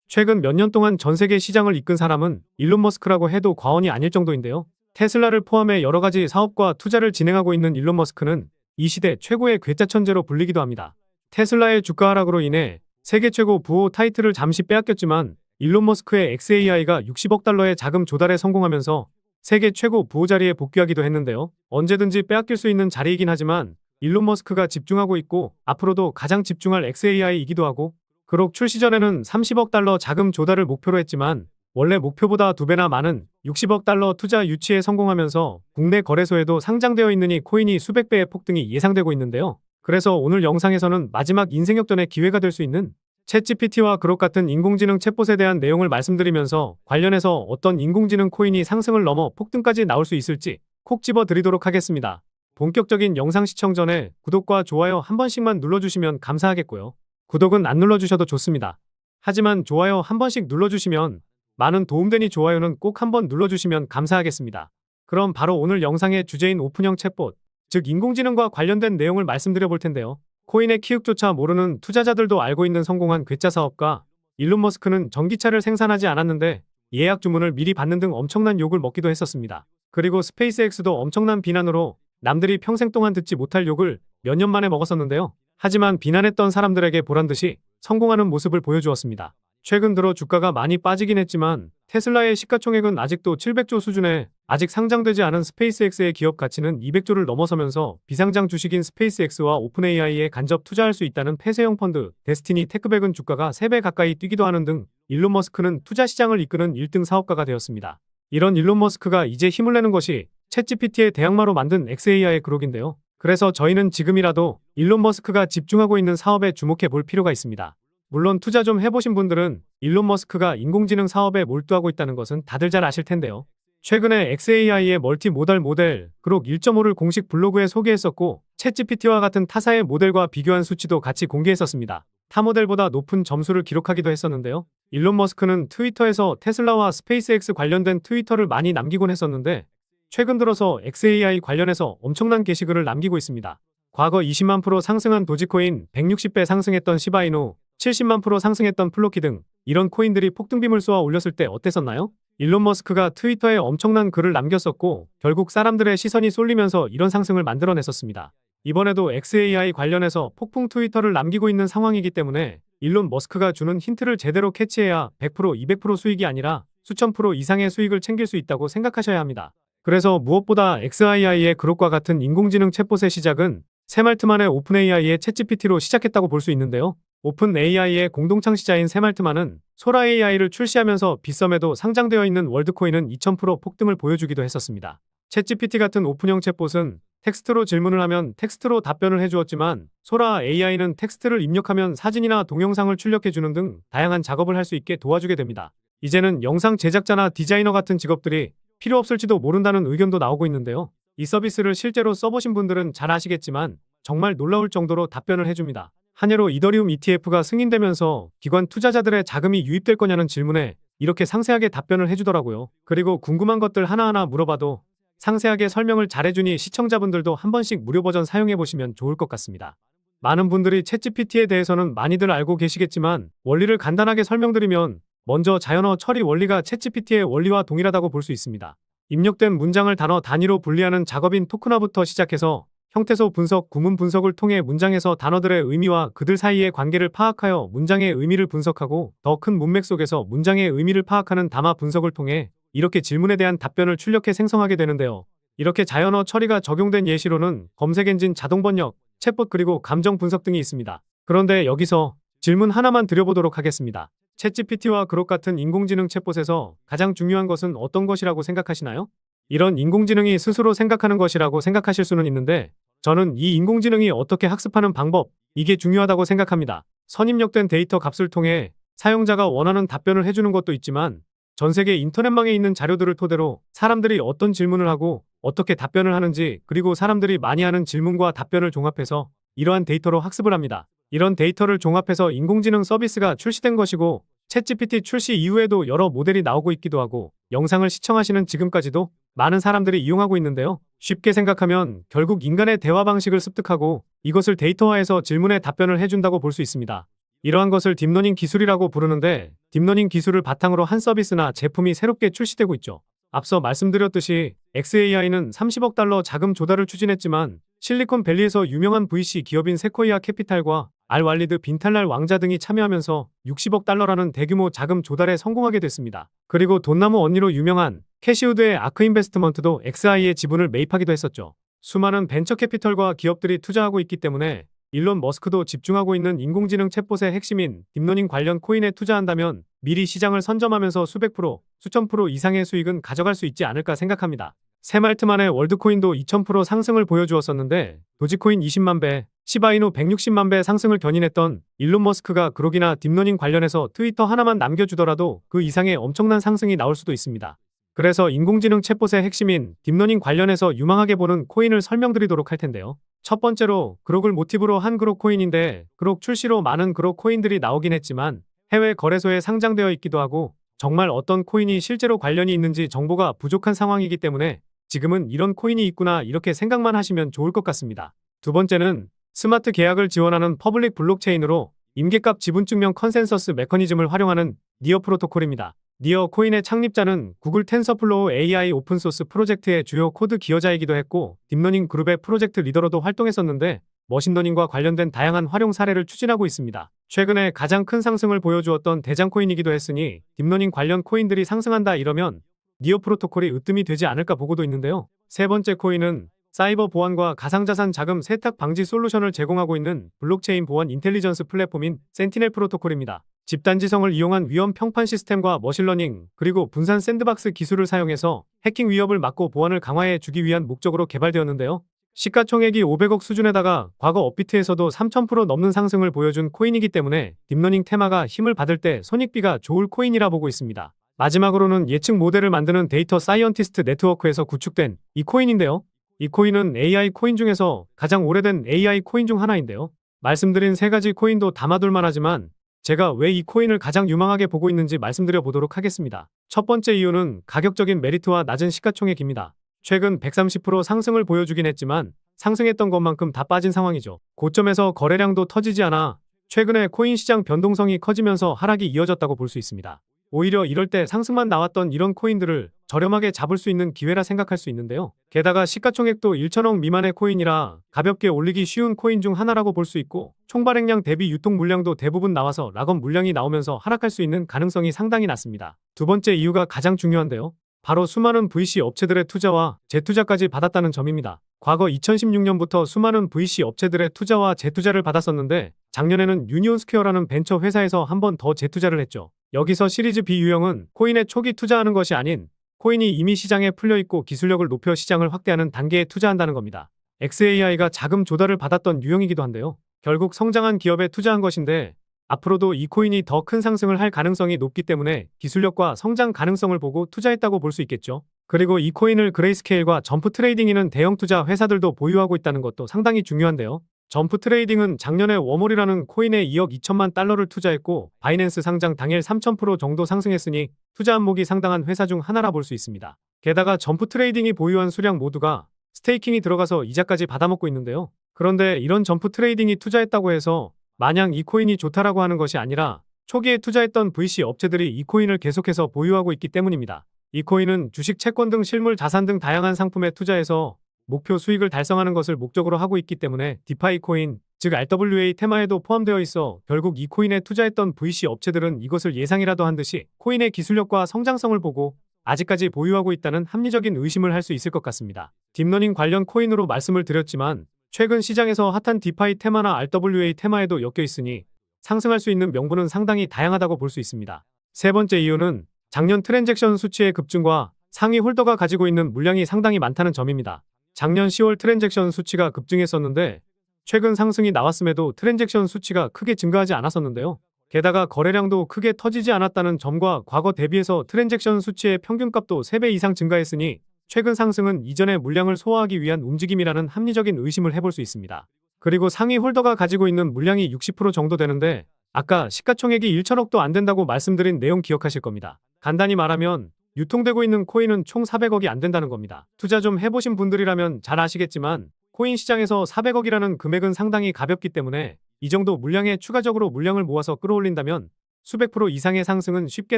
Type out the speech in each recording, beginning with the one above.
최근 몇 년 동안 전 세계 시장을 이끈 사람은 일론 머스크라고 해도 과언이 아닐 정도인데요. 테슬라를 포함해 여러 가지 사업과 투자를 진행하고 있는 일론 머스크는 이 시대 최고의 괴짜 천재로 불리기도 합니다. 테슬라의 주가 하락으로 인해 세계 최고 부호 타이틀을 잠시 빼앗겼지만 일론 머스크의 XAI가 60억 달러의 자금 조달에 성공하면서 세계 최고 부호 자리에 복귀하기도 했는데요. 언제든지 빼앗길 수 있는 자리이긴 하지만 일론 머스크가 집중하고 있고 앞으로도 가장 집중할 XAI이기도 하고, 그록 출시 전에는 30억 달러 자금 조달을 목표로 했지만 원래 목표보다 2배나 많은 60억 달러 투자 유치에 성공하면서 국내 거래소에도 상장되어 있으니 코인이 수백 배의 폭등이 예상되고 있는데요. 그래서 오늘 영상에서는 마지막 인생 역전의 기회가 될 수 있는 챗GPT와 그록 같은 인공지능 챗봇에 대한 내용을 말씀드리면서 관련해서 어떤 인공지능 코인이 상승을 넘어 폭등까지 나올 수 있을지 콕 집어 드리도록 하겠습니다. 본격적인 영상 시청 전에 구독과 좋아요 한 번씩만 눌러주시면 감사하겠고요. 구독은 안 눌러주셔도 좋습니다. 하지만 좋아요 한 번씩 눌러주시면 많은 도움되니 좋아요는 꼭 한번 눌러주시면 감사하겠습니다. 그럼 바로 오늘 영상의 주제인 오픈형 챗봇, 즉 인공지능과 관련된 내용을 말씀드려 볼 텐데요. 코인의 키읔조차 모르는 투자자들도 알고 있는 성공한 괴짜 사업가 일론 머스크는 전기차를 생산하지 않았는데 예약 주문을 미리 받는 등 엄청난 욕을 먹기도 했었습니다. 그리고 스페이스X도 엄청난 비난으로 남들이 평생 동안 듣지 못할 욕을 몇 년 만에 먹었었는데요. 하지만 비난했던 사람들에게 보란듯이 성공하는 모습을 보여주었습니다. 최근 들어 주가가 많이 빠지긴 했지만 테슬라의 시가총액은 아직도 700조 수준에 아직 상장되지 않은 스페이스X의 기업 가치는 200조를 넘어서면서 비상장 주식인 스페이스X와 오픈AI에 간접 투자할 수 있다는 폐쇄형 펀드 데스티니 테크백은 주가가 3배 가까이 뛰기도 하는 등 일론 머스크는 투자 시장을 이끄는 1등 사업가가 되었습니다. 이런 일론 머스크가 이제 힘을 내는 것이 챗GPT의 대항마로 만든 XAI의 그록인데요. 그래서 저희는 지금이라도 일론 머스크가 집중하고 있는 사업에 주목해 볼 필요가 있습니다. 물론 투자 좀 해보신 분들은 일론 머스크가 인공지능 사업에 몰두하고 있다는 것은 다들 잘 아실 텐데요. 최근에 XAI의 멀티모달 모델 그록 1.5를 공식 블로그에 소개했었고 챗GPT와 같은 타사의 모델과 비교한 수치도 같이 공개했었습니다. 타 모델보다 높은 점수를 기록하기도 했었는데요. 일론 머스크는 트위터에서 테슬라와 스페이스X 관련된 트위터를 많이 남기곤 했었는데 최근 들어서 XAI 관련해서 엄청난 게시글을 남기고 있습니다. 과거 20만 프로 상승한 도지코인, 160배 상승했던 시바이누, 70만 프로 상승했던 플로키 등 이런 코인들이 폭등빔을 쏘아 올렸을 때 어땠었나요? 일론 머스크가 트위터에 엄청난 글을 남겼었고 결국 사람들의 시선이 쏠리면서 이런 상승을 만들어냈었습니다. 이번에도 XAI 관련해서 폭풍 트위터를 남기고 있는 상황이기 때문에 일론 머스크가 주는 힌트를 제대로 캐치해야 100%, 200% 수익이 아니라 수천 프로 이상의 수익을 챙길 수 있다고 생각하셔야 합니다. 그래서 무엇보다 XAI의 그록과 같은 인공지능 챗봇의 시작은 새말트만의 오픈AI의 챗GPT로 시작했다고 볼 수 있는데요. 오픈AI의 공동 창시자인 새말트만은 소라AI를 출시하면서 빗썸에도 상장되어 있는 월드코인은 2000% 폭등을 보여주기도 했었습니다. 챗GPT 같은 오픈형 챗봇은 텍스트로 질문을 하면 텍스트로 답변을 해주었지만 소라AI는 텍스트를 입력하면 사진이나 동영상을 출력해주는 등 다양한 작업을 할 수 있게 도와주게 됩니다. 이제는 영상 제작자나 디자이너 같은 직업들이 필요 없을지도 모른다는 의견도 나오고 있는데요. 이 서비스를 실제로 써보신 분들은 잘 아시겠지만 정말 놀라울 정도로 답변을 해줍니다. 한 해로 이더리움 ETF가 승인되면서 기관 투자자들의 자금이 유입될 거냐는 질문에 이렇게 상세하게 답변을 해주더라고요. 그리고 궁금한 것들 하나하나 물어봐도 상세하게 설명을 잘해주니 시청자분들도 한 번씩 무료 버전 사용해보시면 좋을 것 같습니다. 많은 분들이 챗GPT에 대해서는 많이들 알고 계시겠지만 원리를 간단하게 설명드리면 먼저 자연어 처리 원리가 챗GPT의 원리와 동일하다고 볼 수 있습니다. 입력된 문장을 단어 단위로 분리하는 작업인 토크나부터 시작해서 형태소 분석, 구문 분석을 통해 문장에서 단어들의 의미와 그들 사이의 관계를 파악하여 문장의 의미를 분석하고 더 큰 문맥 속에서 문장의 의미를 파악하는 담화 분석을 통해 이렇게 질문에 대한 답변을 출력해 생성하게 되는데요. 이렇게 자연어 처리가 적용된 예시로는 검색엔진 자동 번역, 챗봇 그리고 감정 분석 등이 있습니다. 그런데 여기서 질문 하나만 드려보도록 하겠습니다. 챗GPT와 그록 같은 인공지능 챗봇에서 가장 중요한 것은 어떤 것이라고 생각하시나요? 이런 인공지능이 스스로 생각하는 것이라고 생각하실 수는 있는데 저는 이 인공지능이 어떻게 학습하는 방법, 이게 중요하다고 생각합니다. 선입력된 데이터 값을 통해 사용자가 원하는 답변을 해주는 것도 있지만 전 세계 인터넷망에 있는 자료들을 토대로 사람들이 어떤 질문을 하고 어떻게 답변을 하는지 그리고 사람들이 많이 하는 질문과 답변을 종합해서 이러한 데이터로 학습을 합니다. 이런 데이터를 종합해서 인공지능 서비스가 출시된 것이고 챗GPT 출시 이후에도 여러 모델이 나오고 있기도 하고 영상을 시청하시는 지금까지도 많은 사람들이 이용하고 있는데요. 쉽게 생각하면 결국 인간의 대화 방식을 습득하고 이것을 데이터화해서 질문에 답변을 해준다고 볼 수 있습니다. 이러한 것을 딥러닝 기술이라고 부르는데 딥러닝 기술을 바탕으로 한 서비스나 제품이 새롭게 출시되고 있죠. 앞서 말씀드렸듯이 xAI는 30억 달러 자금 조달을 추진했지만 실리콘밸리에서 유명한 VC 기업인 세코이아 캐피탈과 알왈리드 빈탈랄 왕자 등이 참여하면서 60억 달러라는 대규모 자금 조달에 성공하게 됐습니다. 그리고 돈나무 언니로 유명한 캐시우드의 아크 인베스트먼트도 xAI의 지분을 매입하기도 했었죠. 수많은 벤처 캐피털과 기업들이 투자하고 있기 때문에 일론 머스크도 집중하고 있는 인공지능 챗봇의 핵심인 딥러닝 관련 코인에 투자한다면 미리 시장을 선점하면서 수백 프로, 수천 프로 이상의 수익은 가져갈 수 있지 않을까 생각합니다. 새말트 만에 월드코인도 2000% 상승을 보여주었었는데 도지코인 20만 배, 시바이누 160만 배 상승을 견인했던 일론 머스크가 그록이나 딥러닝 관련해서 트위터 하나만 남겨주더라도 그 이상의 엄청난 상승이 나올 수도 있습니다. 그래서 인공지능 챗봇의 핵심인 딥러닝 관련해서 유망하게 보는 코인을 설명드리도록 할 텐데요. 첫 번째로 그록을 모티브로 한 그록 코인인데 그록 출시로 많은 그록 코인들이 나오긴 했지만 해외 거래소에 상장되어 있기도 하고 정말 어떤 코인이 실제로 관련이 있는지 정보가 부족한 상황이기 때문에 지금은 이런 코인이 있구나 이렇게 생각만 하시면 좋을 것 같습니다. 두 번째는 스마트 계약을 지원하는 퍼블릭 블록체인으로 임계값 지분증명 컨센서스 메커니즘을 활용하는 니어 프로토콜입니다. 니어 코인의 창립자는 구글 텐서플로우 AI 오픈소스 프로젝트의 주요 코드 기여자이기도 했고 딥러닝 그룹의 프로젝트 리더로도 활동했었는데 머신러닝과 관련된 다양한 활용 사례를 추진하고 있습니다. 최근에 가장 큰 상승을 보여주었던 대장 코인이기도 했으니 딥러닝 관련 코인들이 상승한다 이러면 니어 프로토콜이 으뜸이 되지 않을까 보고도 있는데요. 세 번째 코인은 사이버 보안과 가상자산 자금 세탁 방지 솔루션을 제공하고 있는 블록체인 보안 인텔리전스 플랫폼인 센티넬 프로토콜입니다. 집단지성을 이용한 위험 평판 시스템과 머신러닝 그리고 분산 샌드박스 기술을 사용해서 해킹 위협을 막고 보안을 강화해 주기 위한 목적으로 개발되었는데요. 시가총액이 500억 수준에다가 과거 업비트에서도 3000% 넘는 상승을 보여준 코인이기 때문에 딥러닝 테마가 힘을 받을 때 손익비가 좋을 코인이라 보고 있습니다. 마지막으로는 예측 모델을 만드는 데이터 사이언티스트 네트워크에서 구축된 이 코인인데요. 이 코인은 AI 코인 중에서 가장 오래된 AI 코인 중 하나인데요. 말씀드린 세 가지 코인도 담아둘만 하지만 제가 왜 이 코인을 가장 유망하게 보고 있는지 말씀드려 보도록 하겠습니다. 첫 번째 이유는 가격적인 메리트와 낮은 시가총액입니다. 최근 130% 상승을 보여주긴 했지만 상승했던 것만큼 다 빠진 상황이죠. 고점에서 거래량도 터지지 않아 최근에 코인 시장 변동성이 커지면서 하락이 이어졌다고 볼 수 있습니다. 오히려 이럴 때 상승만 나왔던 이런 코인들을 저렴하게 잡을 수 있는 기회라 생각할 수 있는데요. 게다가 시가총액도 1천억 미만의 코인이라 가볍게 올리기 쉬운 코인 중 하나라고 볼 수 있고 총 발행량 대비 유통 물량도 대부분 나와서 락업 물량이 나오면서 하락할 수 있는 가능성이 상당히 낮습니다. 두 번째 이유가 가장 중요한데요. 바로 수많은 VC 업체들의 투자와 재투자까지 받았다는 점입니다. 과거 2016년부터 수많은 VC 업체들의 투자와 재투자를 받았었는데 작년에는 유니온스퀘어라는 벤처 회사에서 한 번 더 재투자를 했죠. 여기서 시리즈 B 유형은 코인에 초기 투자하는 것이 아닌 코인이 이미 시장에 풀려있고 기술력을 높여 시장을 확대하는 단계에 투자한다는 겁니다. xAI가 자금 조달을 받았던 유형이기도 한데요. 결국 성장한 기업에 투자한 것인데 앞으로도 이 코인이 더 큰 상승을 할 가능성이 높기 때문에 기술력과 성장 가능성을 보고 투자했다고 볼 수 있겠죠. 그리고 이 코인을 그레이스케일과 점프 트레이딩이는 대형 투자 회사들도 보유하고 있다는 것도 상당히 중요한데요. 점프 트레이딩은 작년에 워몰이라는 코인에 2억 2천만 달러를 투자했고 바이낸스 상장 당일 3000% 정도 상승했으니 투자 안목이 상당한 회사 중 하나라 볼 수 있습니다. 게다가 점프 트레이딩이 보유한 수량 모두가 스테이킹이 들어가서 이자까지 받아먹고 있는데요. 그런데 이런 점프 트레이딩이 투자했다고 해서 마냥 이 코인이 좋다라고 하는 것이 아니라 초기에 투자했던 VC 업체들이 이 코인을 계속해서 보유하고 있기 때문입니다. 이 코인은 주식, 채권 등 실물 자산 등 다양한 상품에 투자해서 목표 수익을 달성하는 것을 목적으로 하고 있기 때문에 디파이 코인, 즉 RWA 테마에도 포함되어 있어 결국 이 코인에 투자했던 VC 업체들은 이것을 예상이라도 한 듯이 코인의 기술력과 성장성을 보고 아직까지 보유하고 있다는 합리적인 의심을 할 수 있을 것 같습니다. 딥러닝 관련 코인으로 말씀을 드렸지만 최근 시장에서 핫한 디파이 테마나 RWA 테마에도 엮여 있으니 상승할 수 있는 명분은 상당히 다양하다고 볼 수 있습니다. 세 번째 이유는 작년 트랜잭션 수치의 급증과 상위 홀더가 가지고 있는 물량이 상당히 많다는 점입니다. 작년 10월 트랜잭션 수치가 급증했었는데 최근 상승이 나왔음에도 트랜잭션 수치가 크게 증가하지 않았었는데요. 게다가 거래량도 크게 터지지 않았다는 점과 과거 대비해서 트랜잭션 수치의 평균값도 3배 이상 증가했으니 최근 상승은 이전의 물량을 소화하기 위한 움직임이라는 합리적인 의심을 해볼 수 있습니다. 그리고 상위 홀더가 가지고 있는 물량이 60% 정도 되는데 아까 시가총액이 1천억도 안 된다고 말씀드린 내용 기억하실 겁니다. 간단히 말하면 유통되고 있는 코인은 총 400억이 안 된다는 겁니다. 투자 좀 해보신 분들이라면 잘 아시겠지만 코인 시장에서 400억이라는 금액은 상당히 가볍기 때문에 이 정도 물량에 추가적으로 물량을 모아서 끌어올린다면 수백 프로 이상의 상승은 쉽게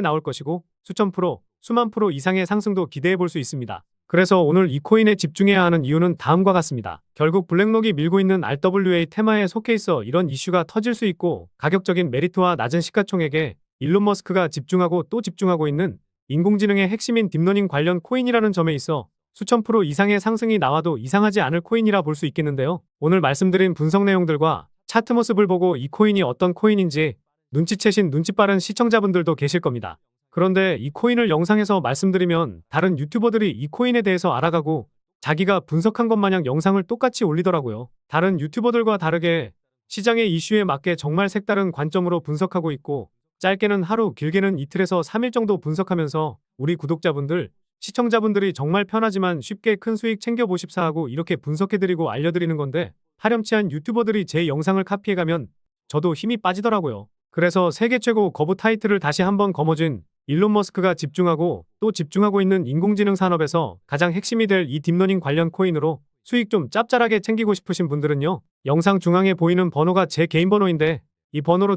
나올 것이고 수천 프로, 수만 프로 이상의 상승도 기대해 볼 수 있습니다. 그래서 오늘 이 코인에 집중해야 하는 이유는 다음과 같습니다. 결국 블랙록이 밀고 있는 RWA 테마에 속해 있어 이런 이슈가 터질 수 있고 가격적인 메리트와 낮은 시가총액에 일론 머스크가 집중하고 또 집중하고 있는 인공지능의 핵심인 딥러닝 관련 코인이라는 점에 있어 수천 프로 이상의 상승이 나와도 이상하지 않을 코인이라 볼 수 있겠는데요. 오늘 말씀드린 분석 내용들과 차트 모습을 보고 이 코인이 어떤 코인인지 눈치채신 눈치 빠른 시청자분들도 계실 겁니다. 그런데 이 코인을 영상에서 말씀드리면 다른 유튜버들이 이 코인에 대해서 알아가고 자기가 분석한 것 마냥 영상을 똑같이 올리더라고요. 다른 유튜버들과 다르게 시장의 이슈에 맞게 정말 색다른 관점으로 분석하고 있고 짧게는 하루, 길게는 이틀에서 3일 정도 분석하면서 우리 구독자분들, 시청자분들이 정말 편하지만 쉽게 큰 수익 챙겨보십사 하고 이렇게 분석해드리고 알려드리는 건데 파렴치한 유튜버들이 제 영상을 카피해가면 저도 힘이 빠지더라고요. 그래서 세계 최고 거부 타이틀을 다시 한번 거머쥔 일론 머스크가 집중하고 또 집중하고 있는 인공지능 산업에서 가장 핵심이 될 이 딥러닝 관련 코인으로 수익 좀 짭짤하게 챙기고 싶으신 분들은요. 영상 중앙에 보이는 번호가 제 개인 번호인데 이 번호로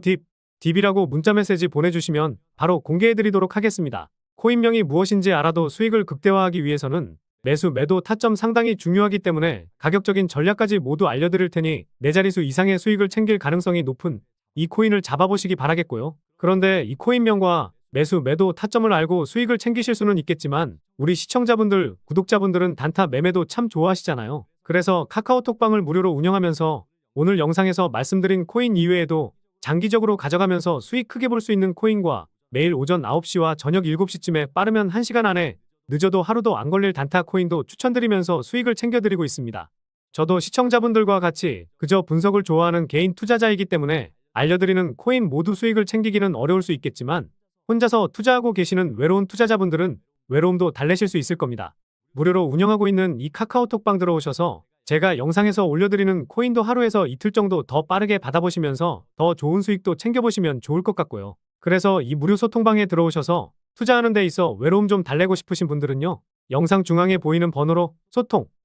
딥이라고 문자 메시지 보내주시면 바로 공개해드리도록 하겠습니다. 코인명이 무엇인지 알아도 수익을 극대화하기 위해서는 매수, 매도, 타점 상당히 중요하기 때문에 가격적인 전략까지 모두 알려드릴 테니 4자릿수 이상의 수익을 챙길 가능성이 높은 이 코인을 잡아보시기 바라겠고요. 그런데 이 코인명과 매수, 매도, 타점을 알고 수익을 챙기실 수는 있겠지만 우리 시청자분들, 구독자분들은 단타 매매도 참 좋아하시잖아요. 그래서 카카오톡방을 무료로 운영하면서 오늘 영상에서 말씀드린 코인 이외에도 장기적으로 가져가면서 수익 크게 볼 수 있는 코인과 매일 오전 9시와 저녁 7시쯤에 빠르면 1시간 안에 늦어도 하루도 안 걸릴 단타 코인도 추천드리면서 수익을 챙겨드리고 있습니다. 저도 시청자분들과 같이 그저 분석을 좋아하는 개인 투자자이기 때문에 알려드리는 코인 모두 수익을 챙기기는 어려울 수 있겠지만 혼자서 투자하고 계시는 외로운 투자자분들은 외로움도 달래실 수 있을 겁니다. 무료로 운영하고 있는 이 카카오톡방 들어오셔서 제가 영상에서 올려드리는 코인도 하루에서 이틀 정도 더 빠르게 받아보시면서 더 좋은 수익도 챙겨보시면 좋을 것 같고요. 그래서 이 무료 소통방에 들어오셔서 투자하는 데 있어 외로움 좀 달래고 싶으신 분들은요. 영상 중앙에 보이는 번호로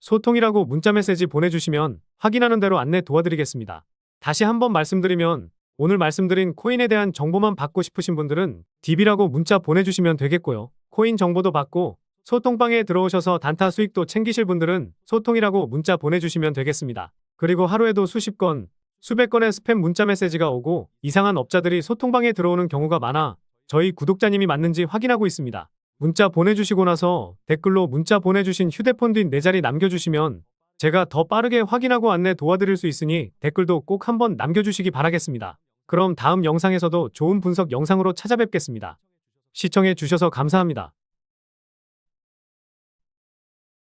소통이라고 문자 메시지 보내주시면 확인하는 대로 안내 도와드리겠습니다. 다시 한번 말씀드리면 오늘 말씀드린 코인에 대한 정보만 받고 싶으신 분들은 딥이라고 문자 보내주시면 되겠고요. 코인 정보도 받고 소통방에 들어오셔서 단타 수익도 챙기실 분들은 소통이라고 문자 보내주시면 되겠습니다. 그리고 하루에도 수십 건, 수백 건의 스팸 문자 메시지가 오고 이상한 업자들이 소통방에 들어오는 경우가 많아 저희 구독자님이 맞는지 확인하고 있습니다. 문자 보내주시고 나서 댓글로 문자 보내주신 휴대폰 뒷 4자리 남겨주시면 제가 더 빠르게 확인하고 안내 도와드릴 수 있으니 댓글도 꼭 한번 남겨주시기 바라겠습니다. 그럼 다음 영상에서도 좋은 분석 영상으로 찾아뵙겠습니다. 시청해 주셔서 감사합니다.